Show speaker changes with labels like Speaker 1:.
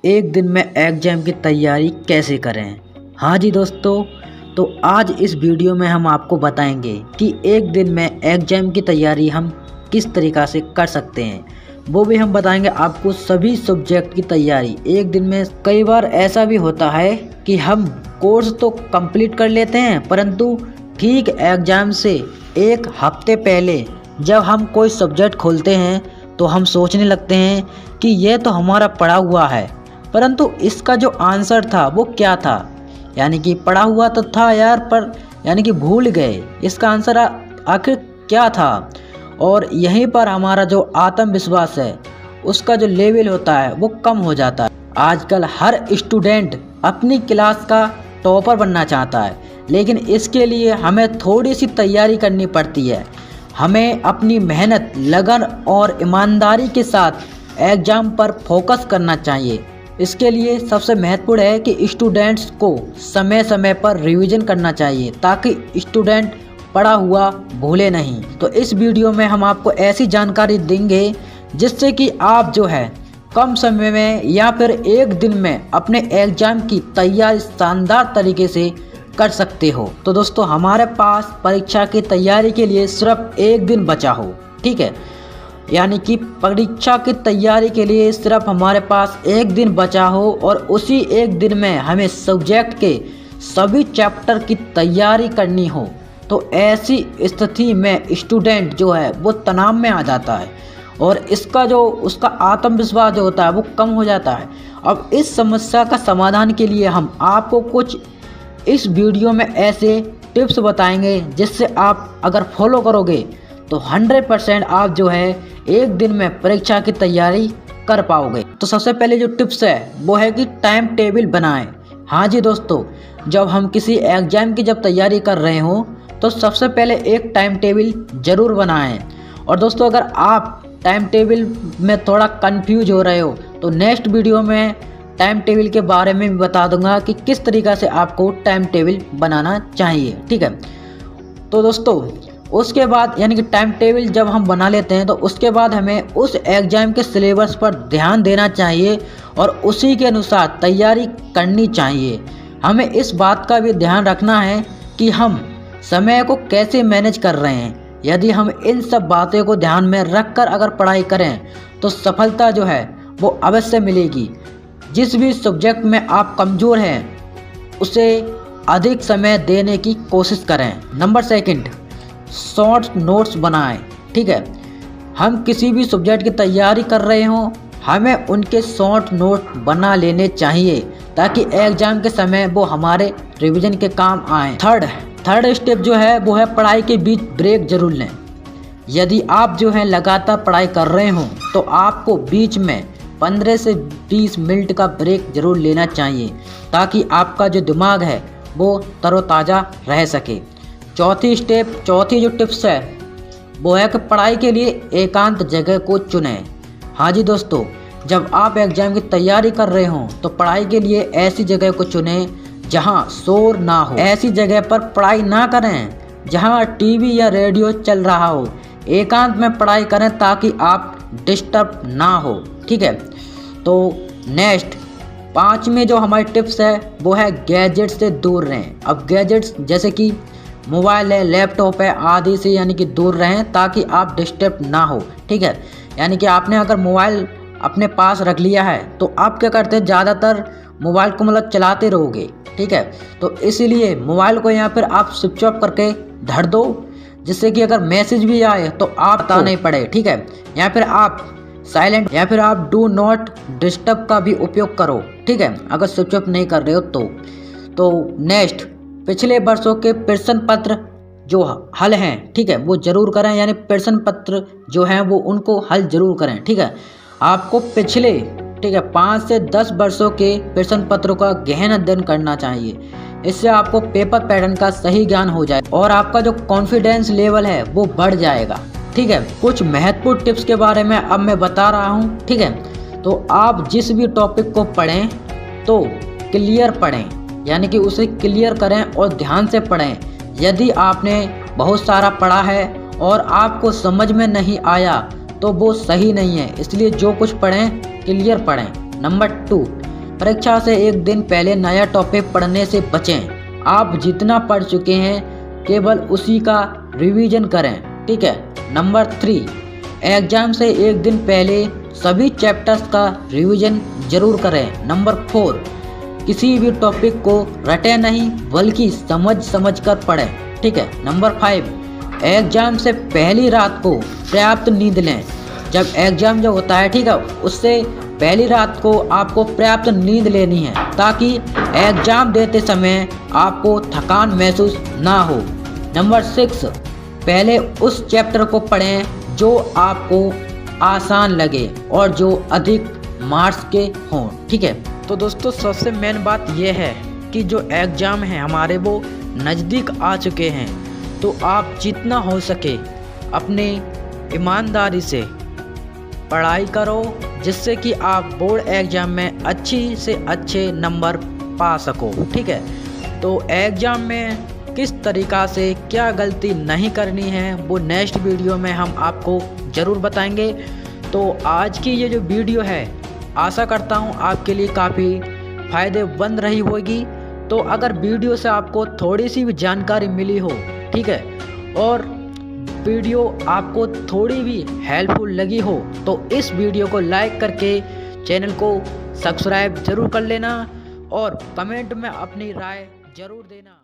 Speaker 1: एक दिन में एग्जाम की तैयारी कैसे करें। हाँ जी दोस्तों, तो आज इस वीडियो में हम आपको बताएंगे कि एक दिन में एग्जाम की तैयारी हम किस तरीक़ा से कर सकते हैं। वो भी हम बताएंगे आपको सभी सब्जेक्ट की तैयारी एक दिन में। कई बार ऐसा भी होता है कि हम कोर्स तो कंप्लीट कर लेते हैं, परंतु ठीक एग्ज़ाम से एक हफ्ते पहले जब हम कोई सब्जेक्ट खोलते हैं तो हम सोचने लगते हैं कि यह तो हमारा पढ़ा हुआ है, परंतु इसका जो आंसर था वो क्या था। यानी कि पढ़ा हुआ तो था यार, पर यानी कि भूल गए इसका आंसर आखिर क्या था। और यहीं पर हमारा जो आत्मविश्वास है उसका जो लेवल होता है वो कम हो जाता है। आजकल हर स्टूडेंट अपनी क्लास का टॉपर बनना चाहता है, लेकिन इसके लिए हमें थोड़ी सी तैयारी करनी पड़ती है। हमें अपनी मेहनत, लगन और ईमानदारी के साथ एग्ज़ाम पर फोकस करना चाहिए। इसके लिए सबसे महत्वपूर्ण है कि स्टूडेंट्स को समय समय पर रिवीजन करना चाहिए ताकि स्टूडेंट पढ़ा हुआ भूले नहीं। तो इस वीडियो में हम आपको ऐसी जानकारी देंगे जिससे कि आप जो है कम समय में या फिर एक दिन में अपने एग्ज़ाम की तैयारी शानदार तरीके से कर सकते हो। तो दोस्तों, हमारे पास परीक्षा की तैयारी के लिए सिर्फ एक दिन बचा हो, ठीक है। यानी कि परीक्षा की तैयारी के लिए सिर्फ हमारे पास एक दिन बचा हो और उसी एक दिन में हमें सब्जेक्ट के सभी चैप्टर की तैयारी करनी हो, तो ऐसी स्थिति में स्टूडेंट जो है वो तनाव में आ जाता है और इसका जो उसका आत्मविश्वास जो होता है वो कम हो जाता है। अब इस समस्या का समाधान के लिए हम आपको कुछ इस वीडियो में ऐसे टिप्स बताएंगे जिससे आप अगर फॉलो करोगे तो 100% आप जो है एक दिन में परीक्षा की तैयारी कर पाओगे। तो सबसे पहले जो टिप्स है वो है कि टाइम टेबल बनाएं। हाँ जी दोस्तों, जब हम किसी एग्ज़ाम की जब तैयारी कर रहे हो तो सबसे पहले एक टाइम टेबल ज़रूर बनाएं। और दोस्तों, अगर आप टाइम टेबल में थोड़ा कंफ्यूज हो रहे हो तो नेक्स्ट वीडियो में टाइम टेबल के बारे में भी बता दूंगा कि किस तरीक़ा से आपको टाइम टेबल बनाना चाहिए, ठीक है। तो दोस्तों, उसके बाद यानी कि टाइम टेबल जब हम बना लेते हैं तो उसके बाद हमें उस एग्ज़ाम के सिलेबस पर ध्यान देना चाहिए और उसी के अनुसार तैयारी करनी चाहिए। हमें इस बात का भी ध्यान रखना है कि हम समय को कैसे मैनेज कर रहे हैं। यदि हम इन सब बातों को ध्यान में रख कर अगर पढ़ाई करें तो सफलता जो है वो अवश्य मिलेगी। जिस भी सब्जेक्ट में आप कमज़ोर हैं उसे अधिक समय देने की कोशिश करें। नंबर सेकंड, शॉर्ट नोट्स बनाएं, ठीक है। हम किसी भी सब्जेक्ट की तैयारी कर रहे हों, हमें उनके शॉर्ट नोट बना लेने चाहिए ताकि एग्ज़ाम के समय वो हमारे रिवीजन के काम आएँ। थर्ड स्टेप जो है वो है पढ़ाई के बीच ब्रेक जरूर लें। यदि आप जो है लगातार पढ़ाई कर रहे हों तो आपको बीच में 15 से 20 मिनट का ब्रेक जरूर लेना चाहिए ताकि आपका जो दिमाग है वो तरोताज़ा रह सके। चौथी जो टिप्स है वो है कि पढ़ाई के लिए एकांत जगह को चुनें। हाँ जी दोस्तों, जब आप एग्ज़ाम की तैयारी कर रहे हों तो पढ़ाई के लिए ऐसी जगह को चुनें जहां शोर ना हो। ऐसी जगह पर पढ़ाई ना करें जहां टीवी या रेडियो चल रहा हो। एकांत में पढ़ाई करें ताकि आप डिस्टर्ब ना हो, ठीक है। तो नेक्स्ट 5वीं जो हमारी टिप्स है वो है गैजेट से दूर रहें। अब गैजेट्स जैसे कि मोबाइल है, लैपटॉप है आदि से यानी कि दूर रहें ताकि आप डिस्टर्ब ना हो, ठीक है। यानी कि आपने अगर मोबाइल अपने पास रख लिया है तो आप क्या करते हैं, ज़्यादातर मोबाइल को मतलब चलाते रहोगे, ठीक है। तो इसीलिए मोबाइल को यहाँ पर आप स्विच ऑफ करके धर दो, जिससे कि अगर मैसेज भी आए तो आप बता नहीं पड़े, ठीक है। या फिर आप साइलेंट या फिर आप डू नॉट डिस्टर्ब का भी उपयोग करो, ठीक है, अगर स्विच ऑफ नहीं कर रहे हो तो नेक्स्ट, पिछले वर्षों के प्रश्न पत्र जो हल हैं, ठीक है, वो ज़रूर करें। यानी प्रश्न पत्र जो हैं वो उनको हल ज़रूर करें, ठीक है। आपको पिछले 5 से 10 वर्षों के प्रश्न पत्रों का गहन अध्ययन करना चाहिए। इससे आपको पेपर पैटर्न का सही ज्ञान हो जाए और आपका जो कॉन्फिडेंस लेवल है वो बढ़ जाएगा, ठीक है। कुछ महत्वपूर्ण टिप्स के बारे में अब मैं बता रहा हूँ, ठीक है। तो आप जिस भी टॉपिक को पढ़ें तो क्लियर पढ़ें, यानी कि उसे क्लियर करें और ध्यान से पढ़ें। यदि आपने बहुत सारा पढ़ा है और आपको समझ में नहीं आया तो वो सही नहीं है, इसलिए जो कुछ पढ़ें क्लियर पढ़ें। नंबर 2, परीक्षा से एक दिन पहले नया टॉपिक पढ़ने से बचें। आप जितना पढ़ चुके हैं केवल उसी का रिवीजन करें, ठीक है। नंबर 3, एग्जाम से एक दिन पहले सभी चैप्टर्स का रिवीजन जरूर करें। नंबर 4, किसी भी टॉपिक को रटे नहीं बल्कि समझ कर पढ़ें, ठीक है। नंबर 5, एग्जाम से पहली रात को पर्याप्त नींद लें। जब एग्जाम जो होता है, ठीक है, उससे पहली रात को आपको पर्याप्त नींद लेनी है ताकि एग्जाम देते समय आपको थकान महसूस ना हो। नंबर 6, पहले उस चैप्टर को पढ़ें जो आपको आसान लगे और जो अधिक मार्क्स के हों, ठीक है। तो दोस्तों सबसे मेन बात यह है कि जो एग्ज़ाम है हमारे वो नज़दीक आ चुके हैं, तो आप जितना हो सके अपने ईमानदारी से पढ़ाई करो जिससे कि आप बोर्ड एग्ज़ाम में अच्छी से अच्छे नंबर पा सको, ठीक है। तो एग्ज़ाम में किस तरीक़ा से क्या गलती नहीं करनी है वो नेक्स्ट वीडियो में हम आपको ज़रूर बताएंगे। तो आज की ये जो वीडियो है आशा करता हूँ आपके लिए काफ़ी फ़ायदेमंद रही होगी। तो अगर वीडियो से आपको थोड़ी सी भी जानकारी मिली हो, ठीक है, और वीडियो आपको थोड़ी भी हेल्पफुल लगी हो तो इस वीडियो को लाइक करके चैनल को सब्सक्राइब ज़रूर कर लेना और कमेंट में अपनी राय ज़रूर देना।